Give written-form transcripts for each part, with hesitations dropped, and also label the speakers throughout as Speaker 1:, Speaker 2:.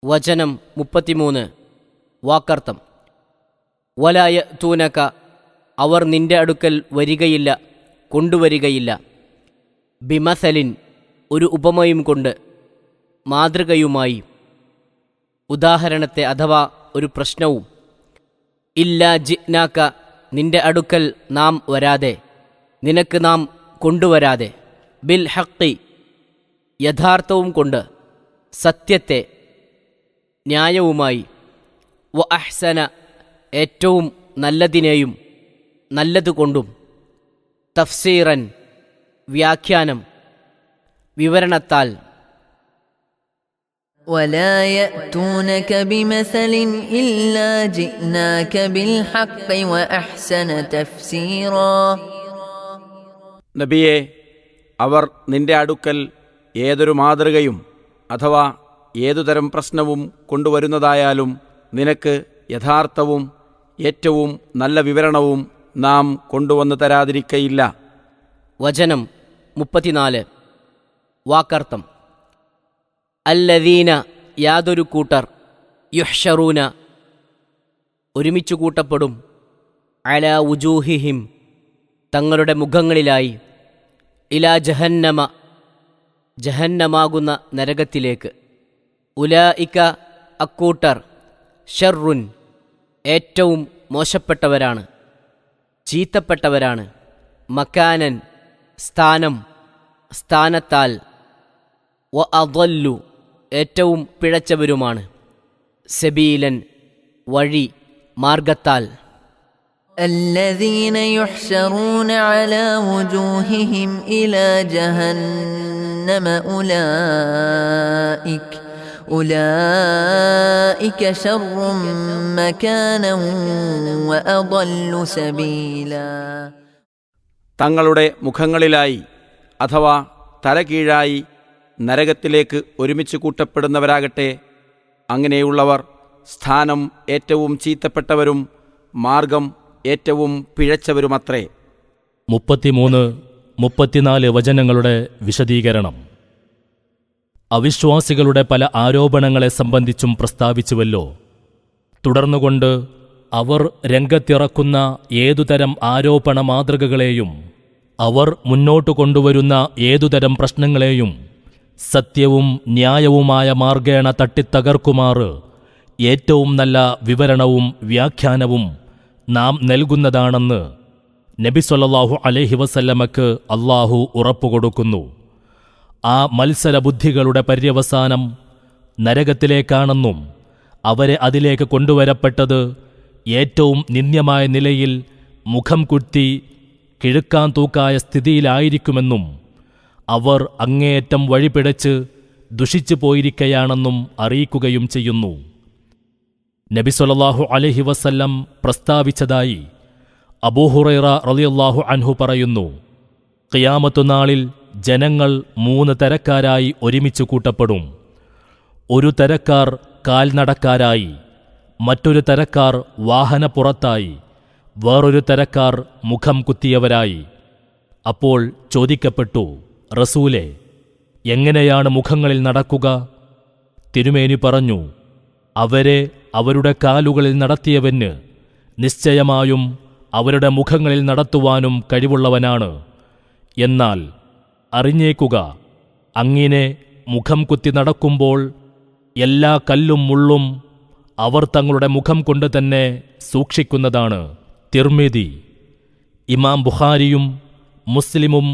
Speaker 1: വചനം 33. വാക്കർത്ഥം. വലായ തൂനക, അവർ നിന്റെ അടുക്കൽ വരികയില്ല, കൊണ്ടുവരികയില്ല. ബിമസലിൻ, ഒരു ഉപമയും കൊണ്ട്, മാതൃകയുമായി, ഉദാഹരണത്തെ അഥവാ ഒരു പ്രശ്നവും. ഇല്ലാ ജിനാക്ക, നിന്റെ അടുക്കൽ നാം വരാതെ, നിനക്ക് നാം കൊണ്ടുവരാതെ. ബിൽ ഹഖി, യഥാർത്ഥവും കൊണ്ട്, സത്യത്തെ, ന്യായവുമായി. വ അഹ്സന, ഏറ്റവും നല്ലതിനെയും നല്ലതുകൊണ്ടും. തഫ്സീറൻ, വ്യാഖ്യാനം, വിവരണത്താൽ.
Speaker 2: ولا يأتونك بمثل إلا جئناك بالحق وأحسن تفسيرا.
Speaker 3: നബിയെ, അവർ നിന്റെ അടുക്കൽ ഏതൊരു മാതൃകയും അഥവാ ഏതുതരം പ്രശ്നവും കൊണ്ടുവരുന്നതായാലും നിനക്ക് യഥാർത്ഥവും ഏറ്റവും നല്ല വിവരണവും നാം കൊണ്ടുവന്നു തരാതിരിക്കയില്ല.
Speaker 1: വചനം 34. വാക്കർത്ഥം. അല്ലദീന, യാതൊരു കൂട്ടർ, യുഹ്ശറൂന, ഒരുമിച്ചു കൂട്ടപ്പെടും, അലാ വുജൂഹിഹിം, തങ്ങളുടെ മുഖങ്ങളിലായി, ഇലാ ജഹന്നമ, ജഹന്നമാകുന്ന നരകത്തിലേക്ക്. ഉലായിക, അക്കൂട്ടർ, ഷർറുൻ, ഏറ്റവും മോശപ്പെട്ടവരാണ്, ചീത്തപ്പെട്ടവരാണ്. മക്കാനൻ, സ്ഥാനം, സ്ഥാനത്താൽ. വ അദല്ലു, ഏറ്റവും പിഴച്ചവരുമാണ്. സബീലൻ, വഴി, മാർഗത്താൽ.
Speaker 2: الذين يحشرون على وجوههم إلى جهنم أولئك شر مكانا وأضل سبيلا.
Speaker 3: തങ്ങളുടെ മുഖങ്ങളിലായി അഥവാ തലകീഴായി നരകത്തിലേക്ക് ഒരുമിച്ച് കൂട്ടപ്പെടുന്നവരാകട്ടെ, അങ്ങനെയുള്ളവർ സ്ഥാനം ഏറ്റവും ചീത്തപ്പെട്ടവരും മാർഗം ഏറ്റവും പിഴച്ചവരുമത്രേ.
Speaker 4: 33-34 വചനങ്ങളുടെ വിശദീകരണം. അവിശ്വാസികളുടെ പല ആരോപണങ്ങളെ സംബന്ധിച്ചും പ്രസ്താവിച്ചുവല്ലോ. തുടർന്നുകൊണ്ട് അവർ രംഗത്തിറക്കുന്ന ഏതുതരം ആരോപണ മാതൃകകളെയും അവർ മുന്നോട്ടു കൊണ്ടുവരുന്ന ഏതുതരം പ്രശ്നങ്ങളെയും സത്യവും ന്യായവുമായ മാർഗേണ തട്ടിത്തകർക്കുമാറ് ഏറ്റവും നല്ല വിവരണവും വ്യാഖ്യാനവും നാം നൽകുന്നതാണെന്ന് നബി സല്ലല്ലാഹു അലൈഹി വസല്ലമക്ക് അല്ലാഹു ഉറപ്പുകൊടുക്കുന്നു. ആ മത്സരബുദ്ധികളുടെ പര്യവസാനം നരകത്തിലേക്കാണെന്നും അവരെ അതിലേക്ക് കൊണ്ടുവരപ്പെട്ടത് ഏറ്റവും നിന്ദ്യമായ നിലയിൽ മുഖം കുത്തി കിഴുക്കാൻ തൂക്കായ സ്ഥിതിയിലായിരിക്കുമെന്നും അവർ അങ്ങേയറ്റം വഴിപിഴച്ച് ദുഷിച്ചു പോയിരിക്കയാണെന്നും അറിയിക്കുകയും ചെയ്യുന്നു. നബി സല്ലല്ലാഹു അലൈഹി വസല്ലം പ്രസ്താവിച്ചതായി അബൂ ഹുറൈറ റളിയല്ലാഹു അൻഹു പറയുന്നു, ഖിയാമത്തു നാളിൽ ജനങ്ങൾ 3 തരക്കാരായി ഒരുമിച്ച് കൂട്ടപ്പെടും. ഒരു തരക്കാർ കാൽനടക്കാരായി, മറ്റൊരു തരക്കാർ വാഹനപ്പുറത്തായി, വേറൊരു തരക്കാർ മുഖം കുത്തിയവരായി. അപ്പോൾ ചോദിക്കപ്പെട്ടു, റസൂലേ, എങ്ങനെയാണ് മുഖങ്ങളിൽ നടക്കുക? തിരുമേനി പറഞ്ഞു, അവരെ അവരുടെ കാലുകളിൽ നടത്തിയവന് നിശ്ചയമായും അവരുടെ മുഖങ്ങളിൽ നടത്തുവാനും കഴിവുള്ളവനാണ്. എന്നാൽ അറിഞ്ഞേക്കുക, അങ്ങനെ മുഖം കുത്തി നടക്കുമ്പോൾ എല്ലാ കല്ലും മുള്ളും അവർ തങ്ങളുടെ മുഖം കൊണ്ട് തന്നെ സൂക്ഷിക്കുന്നതാണ്. തിർമിദി. ഇമാം ബുഖാരിയും മുസ്ലിമും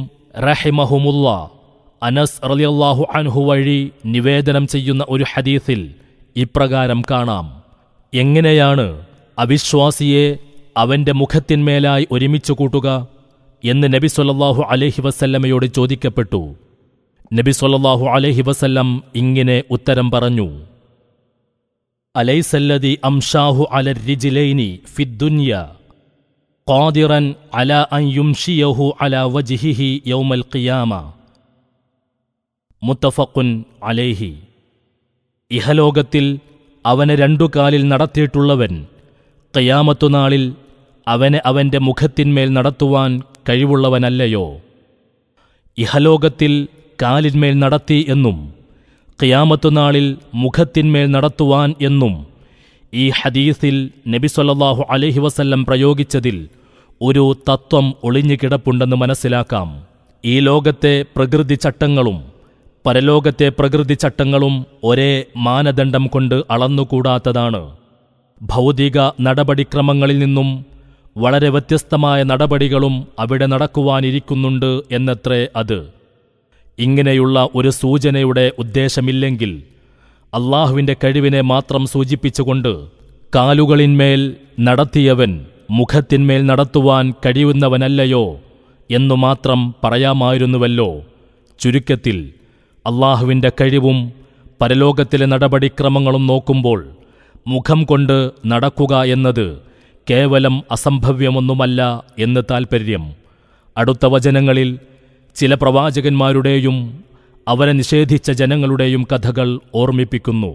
Speaker 4: റഹിമഹുമുള്ള അനസ് റളിയല്ലാഹു അൻഹു വഴി നിവേദനം ചെയ്യുന്ന ഒരു ഹദീസിൽ ഇപ്രകാരം കാണാം. എങ്ങനെയാണ് അവിശ്വാസിയെ അവന്റെ മുഖത്തിന്മേലായി ഒരുമിച്ചു കൂട്ടുക എന്ന് നബി സല്ലല്ലാഹു അലൈഹി വസല്ലമയോട് ചോദിക്കപ്പെട്ടു. നബി സല്ലല്ലാഹു അലൈഹി വസല്ലം ഇങ്ങനെ ഉത്തരം പറഞ്ഞു, അലൈസല്ലദി അംശാഹു അലർ റിജ്ലൈനി ഫിദ്ദുനിയ ഖാദിറൻ അലാ അൻ യുംശിയഹു അലാ വജ്ഹിഹി യൗമൽ ഖിയാമ. മുത്തഫഖുൻ അലൈഹി. ഇഹലോകത്തിൽ അവനെ 2 കാലിൽ നടത്തിയിട്ടുള്ളവൻ ഖിയാമത്തുനാളിൽ അവനെ അവന്റെ മുഖത്തിന്മേൽ നടത്തുവാൻ കഴിവുള്ളവനല്ലയോ? ഇഹലോകത്തിൽ കാലിന്മേൽ നടത്തി എന്നും ഖിയാമത്തുനാളിൽ മുഖത്തിന്മേൽ നടത്തുവാൻ എന്നും ഈ ഹദീസിൽ നബി സല്ലല്ലാഹു അലൈഹി വസല്ലം പ്രയോഗിച്ചതിൽ ഒരു തത്വം ഒളിഞ്ഞുകിടപ്പുണ്ടെന്ന് മനസ്സിലാക്കാം. ഈ ലോകത്തെ പ്രകൃതിചട്ടങ്ങളും പരലോകത്തെ പ്രകൃതിചട്ടങ്ങളും ഒരേ മാനദണ്ഡം കൊണ്ട് അളന്നുകൂടാത്തതാണ്. ഭൗതിക നടപടിക്രമങ്ങളിൽ നിന്നും വളരെ വ്യത്യസ്തമായ നടപടികളും അവിടെ നടക്കുവാനിരിക്കുന്നുണ്ട് എന്നത്രേ അത്. ഇങ്ങനെയുള്ള ഒരു സൂചനയുടെ ഉദ്ദേശമില്ലെങ്കിൽ അള്ളാഹുവിൻ്റെ കഴിവിനെ മാത്രം സൂചിപ്പിച്ചുകൊണ്ട് കാലുകളിന്മേൽ നടത്തിയവൻ മുഖത്തിന്മേൽ നടത്തുവാൻ കഴിയുന്നവനല്ലയോ എന്നു മാത്രം പറയാമായിരുന്നുവല്ലോ. ചുരുക്കത്തിൽ അള്ളാഹുവിൻ്റെ കഴിവും പരലോകത്തിലെ നടപടിക്രമങ്ങളും നോക്കുമ്പോൾ മുഖം കൊണ്ട് നടക്കുക എന്നത് കേവലം അസംഭവ്യമൊന്നുമല്ല എന്ന് താൽപ്പര്യം. അടുത്ത വചനങ്ങളിൽ ചില പ്രവാചകന്മാരുടെയും അവരെ നിഷേധിച്ച ജനങ്ങളുടെയും കഥകൾ ഓർമ്മിപ്പിക്കുന്നു.